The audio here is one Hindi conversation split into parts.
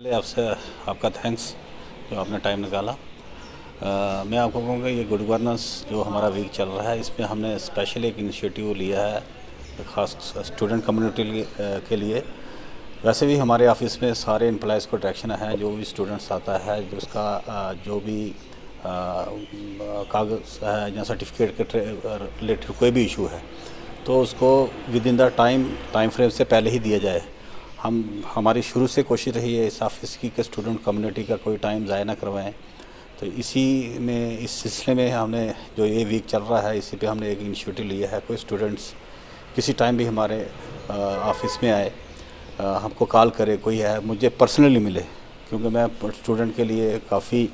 पहले आपसे आपका थैंक्स जो आपने टाइम निकाला। मैं आपको कहूँगा ये गुड गवर्नेंस जो हमारा वीक चल रहा है इसमें हमने स्पेशल एक इनिशिएटिव लिया है ख़ास स्टूडेंट कम्युनिटी के लिए। वैसे भी हमारे ऑफिस में सारे एम्प्लॉयज़ को ट्रैक्शन है, जो भी स्टूडेंट्स आता है जो उसका जो भी कागज़ है या सर्टिफिकेट के रिलेटेड कोई भी इशू है तो उसको with in the time frame से पहले ही दिया जाए। हमारी शुरू से कोशिश रही है इस ऑफिस की कि स्टूडेंट कम्युनिटी का कोई टाइम ज़ाया ना करवाएं। तो इस सिलसिले में हमने जो ये वीक चल रहा है इसी पे हमने एक इनिशिएटिव लिया है। कोई स्टूडेंट्स किसी टाइम भी हमारे ऑफिस में आए, हमको कॉल करे, कोई है मुझे पर्सनली मिले, क्योंकि मैं स्टूडेंट के लिए काफ़ी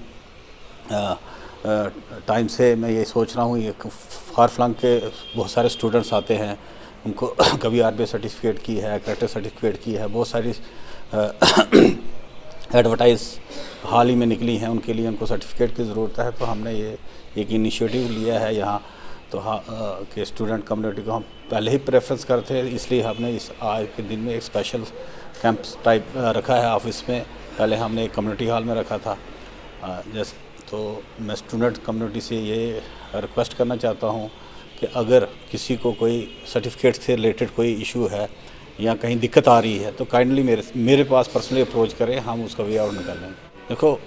टाइम से मैं ये सोच रहा हूँ। ये फार फ्लंग के बहुत सारे स्टूडेंट्स आते हैं, उनको कभी आरबीआई सर्टिफिकेट की है, कैरेक्टर सर्टिफिकेट की है, बहुत सारी एडवर्टाइज हाल ही में निकली हैं, उनके लिए उनको सर्टिफिकेट की ज़रूरत है। तो हमने ये एक इनिशिएटिव लिया है यहाँ तो कि स्टूडेंट कम्युनिटी को हम पहले ही प्रेफरेंस करते हैं, इसलिए हमने इस आज के दिन में एक स्पेशल कैंप टाइप रखा है ऑफिस में। पहले हमने एक कम्युनिटी हॉल में रखा था। जैसे तो मैं स्टूडेंट कम्युनिटी से ये रिक्वेस्ट करना चाहता हूँ कि अगर किसी को कोई सर्टिफिकेट से रिलेटेड कोई इशू है या कहीं दिक्कत आ रही है तो काइंडली मेरे पास पर्सनली अप्रोच करें, हम उसका वे आउट निकाल लेंगे। देखो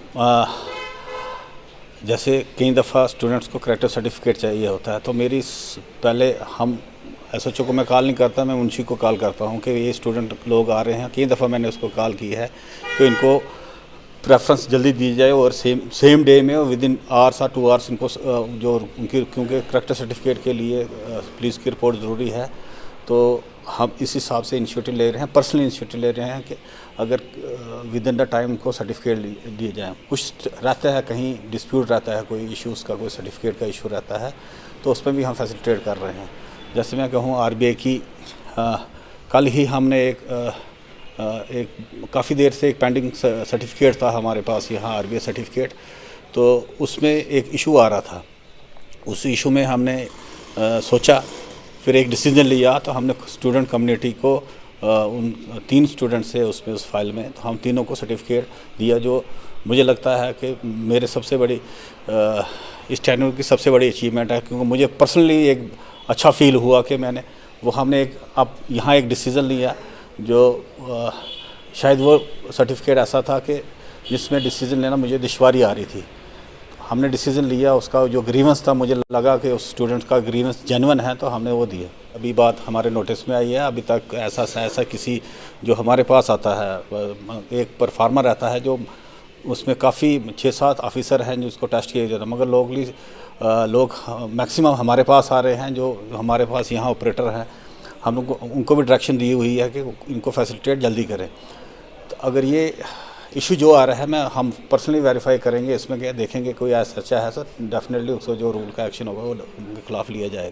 जैसे कई दफ़ा स्टूडेंट्स को कैरेक्टर सर्टिफिकेट चाहिए होता है तो पहले हम एसएचओ को मैं कॉल नहीं करता, मैं मुंशी को कॉल करता हूँ कि ये स्टूडेंट लोग आ रहे हैं। कई दफ़ा मैंने उसको कॉल की है कि इनको प्रेफरेंस जल्दी दी जाए और सेम डे में विद इन आवर्स और 2 आवर्स इनको जो उनकी, क्योंकि कैरेक्टर सर्टिफिकेट के लिए पुलिस की रिपोर्ट ज़रूरी है। तो हम इस हिसाब से इनिशिएटिव ले रहे हैं, पर्सनल इनिशिएटिव ले रहे हैं कि अगर विद इन द टाइम उनको सर्टिफिकेट दिए जाएँ। कुछ रहता है, कहीं डिस्प्यूट रहता है, कोई इश्यूज़ का, कोई सर्टिफिकेट का इशू रहता है तो उसमें भी हम फैसिलिटेट कर रहे हैं। जैसे मैं कहूँ आरबीआई की कल ही हमने एक काफ़ी देर से एक पेंडिंग सर्टिफिकेट था हमारे पास यहाँ आरबीआई सर्टिफिकेट, तो उसमें एक इशू आ रहा था। उस इशू में हमने सोचा, फिर एक डिसीजन लिया। तो हमने स्टूडेंट कम्युनिटी को उन 3 स्टूडेंट से उसमें उस फाइल में, तो हम तीनों को सर्टिफिकेट दिया, जो मुझे लगता है कि मेरे सबसे बड़ी इस चैनल की सबसे बड़ी अचीवमेंट है, क्योंकि मुझे पर्सनली एक अच्छा फील हुआ कि हमने अब यहाँ एक डिसीज़न लिया जो शायद वो सर्टिफिकेट ऐसा था कि जिसमें डिसीज़न लेना मुझे दुश्वारी आ रही थी। हमने डिसीज़न लिया, उसका जो ग्रीवेंस था मुझे लगा कि उस स्टूडेंट का ग्रीवेंस जेन्युइन है तो हमने वो दिया। अभी बात हमारे नोटिस में आई है, अभी तक ऐसा किसी जो हमारे पास आता है, एक परफार्मर रहता है जो उसमें काफ़ी 6-7 ऑफिसर हैं जो उसको टेस्ट किया जाता है, मगर लोग मैक्सिमम हमारे पास आ रहे हैं, जो हमारे पास यहाँ ऑपरेटर हैं। हम लोग उनको भी डायरेक्शन दी हुई है कि इनको फैसिलिटेट जल्दी करें। तो अगर ये इशू जो आ रहा है हम पर्सनली वेरीफाई करेंगे, इसमें क्या देखेंगे कोई ऐसा अच्छा है सर, डेफिनेटली उसको जो रूल का एक्शन होगा वो उनके खिलाफ लिया जाएगा।